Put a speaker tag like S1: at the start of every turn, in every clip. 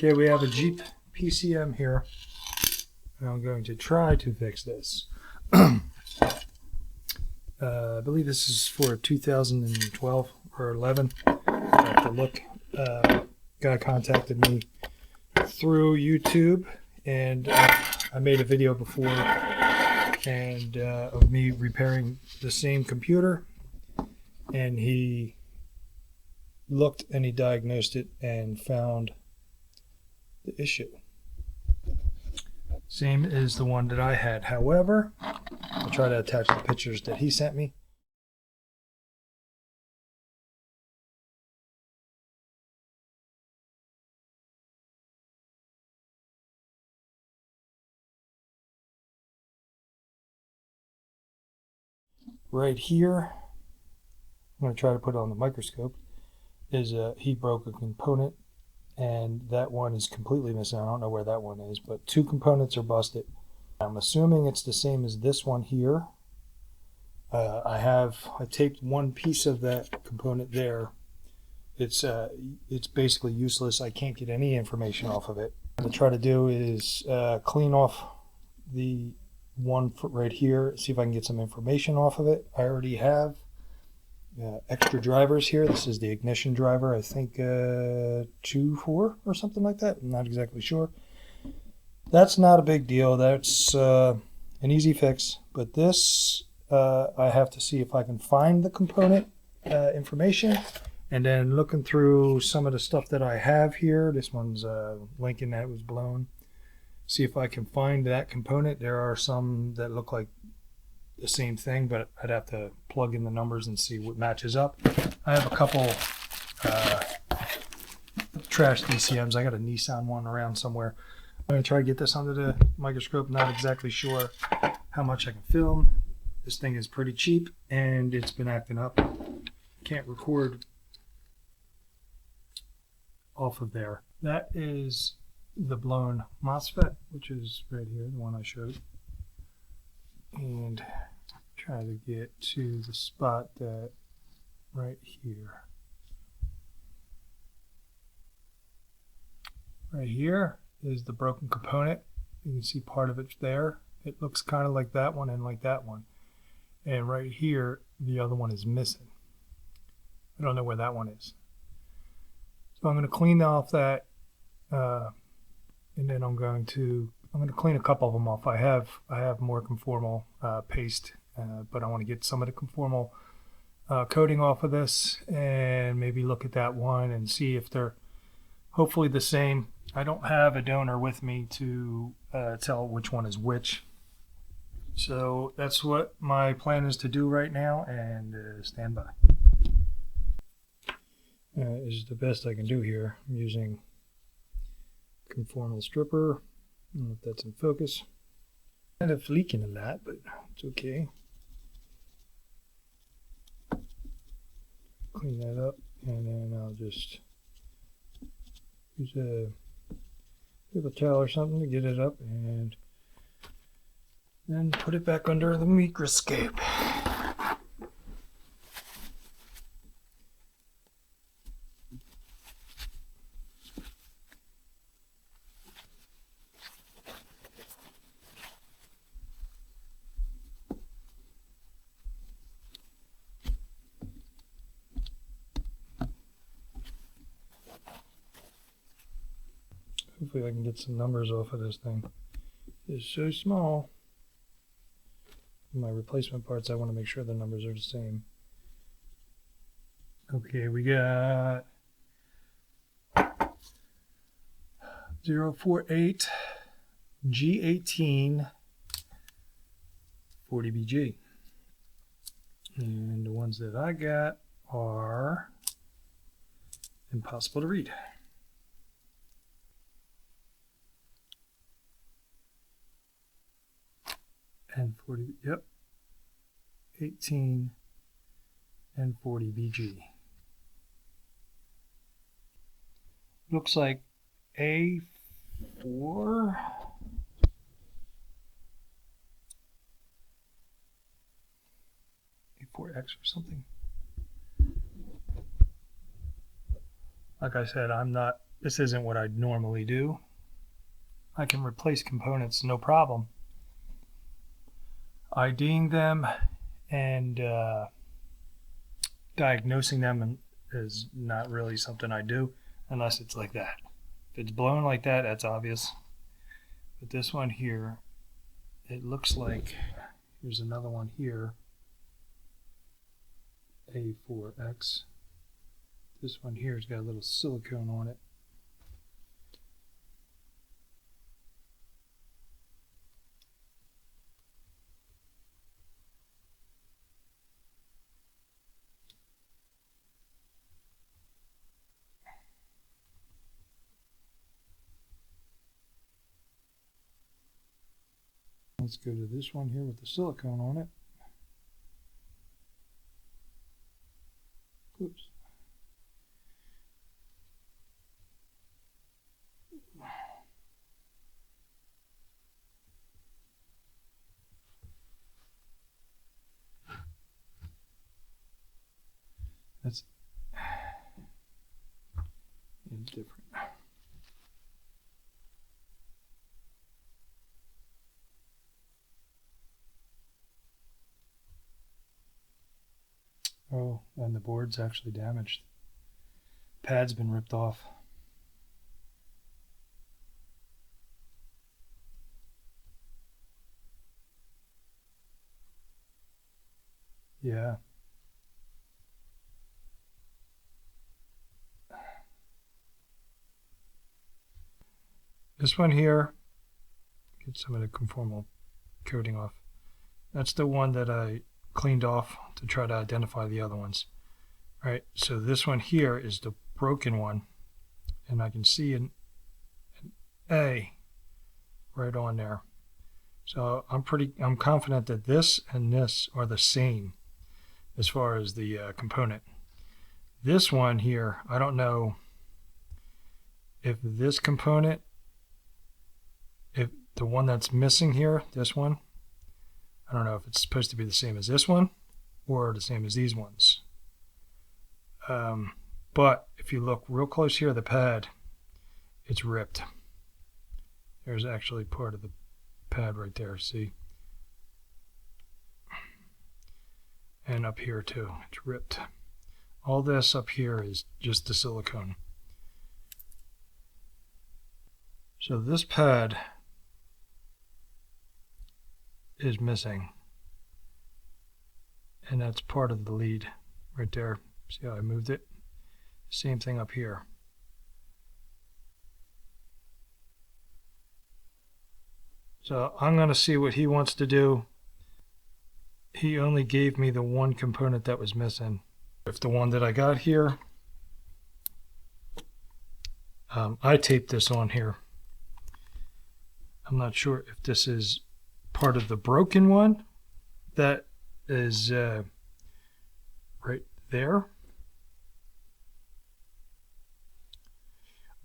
S1: Okay, we have a Jeep PCM here. I'm going to try to fix this. I believe this is for 2012 or 11. I have to look. Guy contacted me through YouTube, and I made a video before and of me repairing the same computer, and he looked and he diagnosed it and found the issue. Same as the one that I had. However, I'll try to attach the pictures that he sent me. Right here, I'm going to try to put it on the microscope, is he broke a component, and that one is completely missing. I don't know where that one is, but two components are busted. I'm assuming it's the same as this one here. I taped one piece of that component there. It's basically useless. I can't get any information off of it. What I'm going to try to do is clean off the one right here, see if I can get some information off of it. I already have extra drivers here. This is the ignition driver, I think 2.4 or something like that. I'm not exactly sure. That's not a big deal. That's an easy fix. But this, I have to see if I can find the component information. And then looking through some of the stuff that I have here, this one's Lincoln that was blown. See if I can find that component. There are some that look like the same thing, but I'd have to plug in the numbers and see what matches up. I have a couple trash DCMs. I got a Nissan one around somewhere. I'm going to try to get this under the microscope. Not exactly sure how much I can film. This thing is pretty cheap and it's been acting up. Can't record off of there. That is the blown MOSFET, which is right here, the one I showed. And try to get to the spot that right here. Right here is the broken component. You can see part of it there. It looks kind of like that one and like that one. And right here, the other one is missing. I don't know where that one is. So I'm going to clean off that, and then I'm going to clean a couple of them off. I have more conformal paste, but I want to get some of the conformal coating off of this and maybe look at that one and see if they're hopefully the same. I don't have a donor with me to tell which one is which. So that's what my plan is to do right now, and stand by. This is the best I can do here. I'm using conformal stripper. I don't know if that's in focus. Kind of leaking a lot, but it's okay. Clean that up, and then I'll just use a paper towel or something to get it up, and then put it back under the microscope. Hopefully I can get some numbers off of this thing. It's so small. My replacement parts, I want to make sure the numbers are the same. Okay, we got 048 G18 40BG. And the ones that I got are impossible to read. And 40, yep, 18 and 40 BG. Looks like A4, A4X or something. Like I said, I'm not this isn't what I'd normally do. I can replace components no problem. IDing them and diagnosing them is not really something I do unless it's like that. If it's blown like that, that's obvious. But this one here, it looks like, here's another one here, A4X. This one here has got a little silicone on it. Let's go to this one here with the silicone on it. Oops. That's different. Oh, and the board's actually damaged. Pad's been ripped off. Yeah. This one here, get some of the conformal coating off. That's the one that I cleaned off to try to identify the other ones. All right, so this one here is the broken one, and I can see an A right on there. So I'm confident that this and this are the same as far as the component. This one here, I don't know if this component, if the one that's missing here, this one, I don't know if it's supposed to be the same as this one or the same as these ones. But if you look real close here, the pad, it's ripped. There's actually part of the pad right there, see? And up here too, it's ripped. All this up here is just the silicone. So this pad is missing, and that's part of the lead right there. See how I moved it? Same thing up here. So I'm going to see what he wants to do. He only gave me the one component that was missing. If the one that I got here, I taped this on here. I'm not sure if this is part of the broken one that is right there,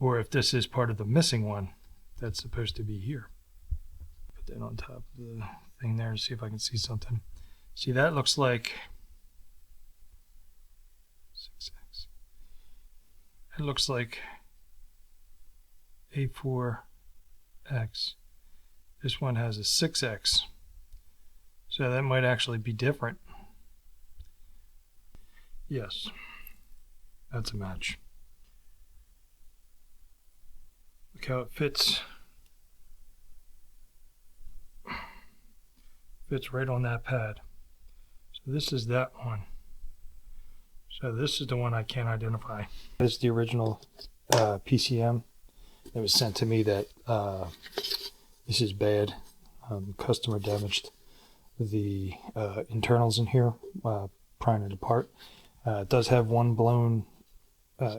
S1: or if this is part of the missing one that's supposed to be here. Put that on top of the thing there to see if I can see something. See, that looks like 6X. It looks like A4X. This one has a 6X. So that might actually be different. Yes, that's a match. Look how it fits. Fits right on that pad. So this is that one. So this is the one I can't identify. This is the original PCM that was sent to me that this is bad. Customer damaged the internals in here, prying it apart. It does have one blown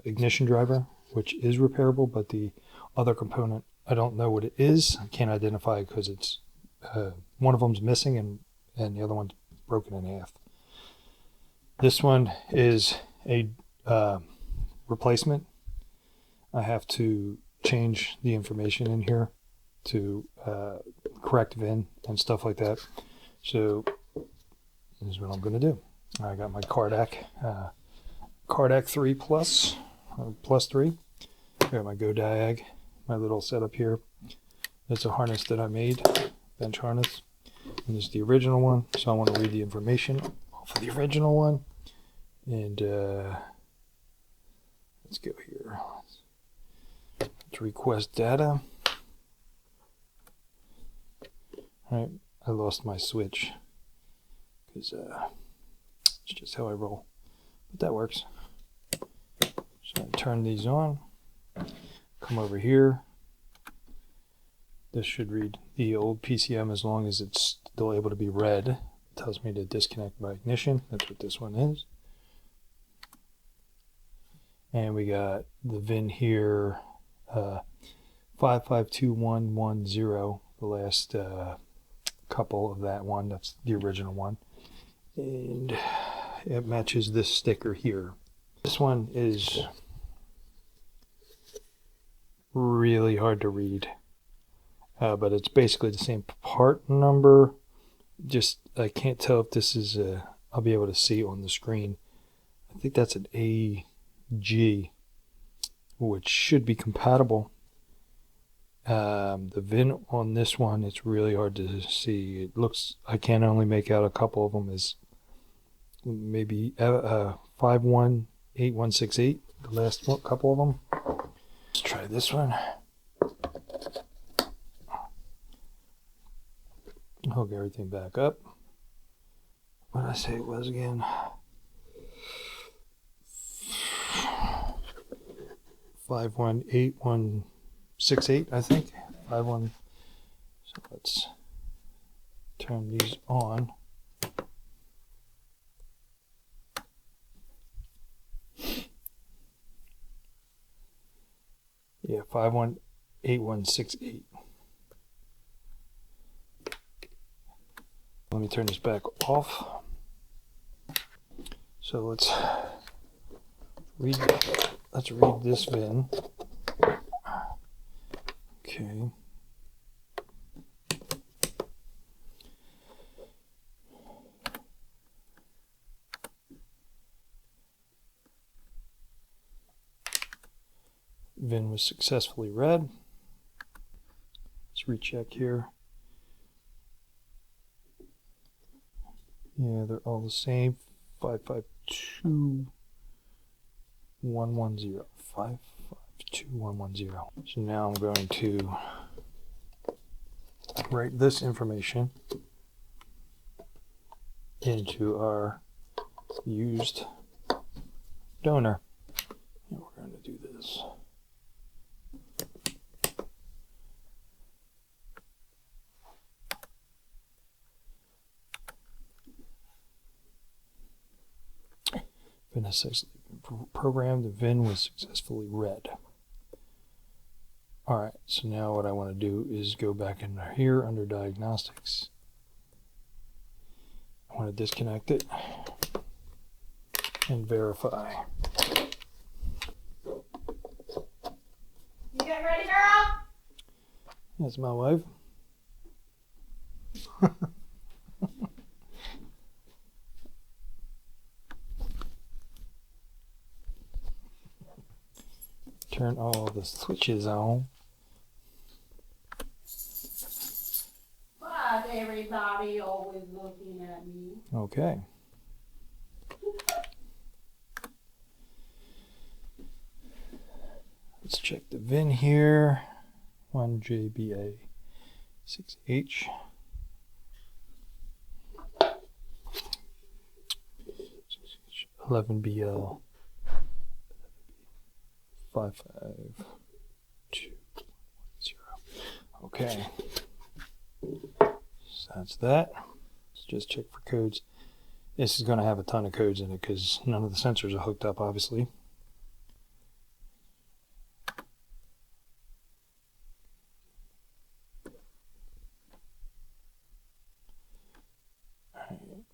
S1: ignition driver, which is repairable, but the other component, I don't know what it is. I can't identify because it's one of them's missing and the other one's broken in half. This one is a replacement. I have to change the information in here to correct VIN and stuff like that. So this is what I'm going to do. I got my Cardac 3 Plus, Plus 3. Got my Go Diag, my little setup here. It's a harness that I made, bench harness. And this is the original one, so I want to read the information off of the original one. And let's go here. Let's request data. Alright, I lost my switch because it's just how I roll. But that works. So I turn these on, come over here. This should read the old PCM as long as it's still able to be read. It tells me to disconnect my ignition. That's what this one is. And we got the VIN here, 552110, the last couple of that one. That's the original one. And it matches this sticker here. This one is really hard to read. But it's basically the same part number. Just, I can't tell if this is I'll be able to see on the screen. I think that's an AG, which should be compatible. The VIN on this one, it's really hard to see. It looks, I can only make out a couple of them as maybe 518168, the last one, couple of them. Let's try this one. Hook everything back up. What did I say it was again? 518168, I think. 51. So let's turn these on. Yeah, 518168. Let me turn this back off. So let's read this VIN. Okay. VIN was successfully read. Let's recheck here. Yeah, they're all the same. 552110. 552110. So now I'm going to write this information into our used donor. And we're going to do this. VIN has successfully programmed. The VIN was successfully read. Alright, so now what I want to do is go back in here under diagnostics. I want to disconnect it and verify.
S2: You getting ready, girl?
S1: That's my wife. Turn all the switches on.
S2: Why is everybody always looking at me?
S1: Okay. Let's check the VIN here. 1JBA6H. 11BL 55210. Okay. So that's that. Let's just check for codes. This is going to have a ton of codes in it because none of the sensors are hooked up, obviously.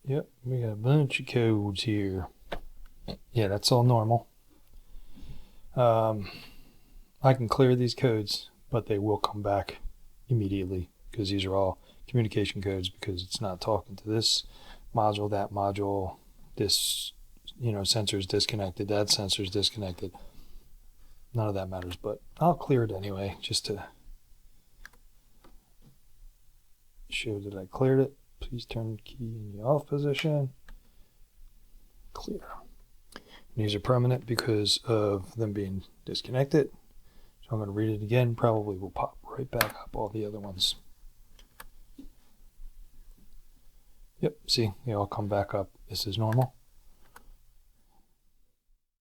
S1: Yep, we got a bunch of codes here. Yeah, that's all normal. I can clear these codes, but they will come back immediately because these are all communication codes because it's not talking to this module, that module, this, sensor's disconnected, that sensor's disconnected. none of that matters, but I'll clear it anyway, just to show that I cleared it. Please turn key in the off position. Clear. And these are permanent because of them being disconnected. So I'm going to read it again. Probably will pop right back up all the other ones. Yep, see, they all come back up. This is normal.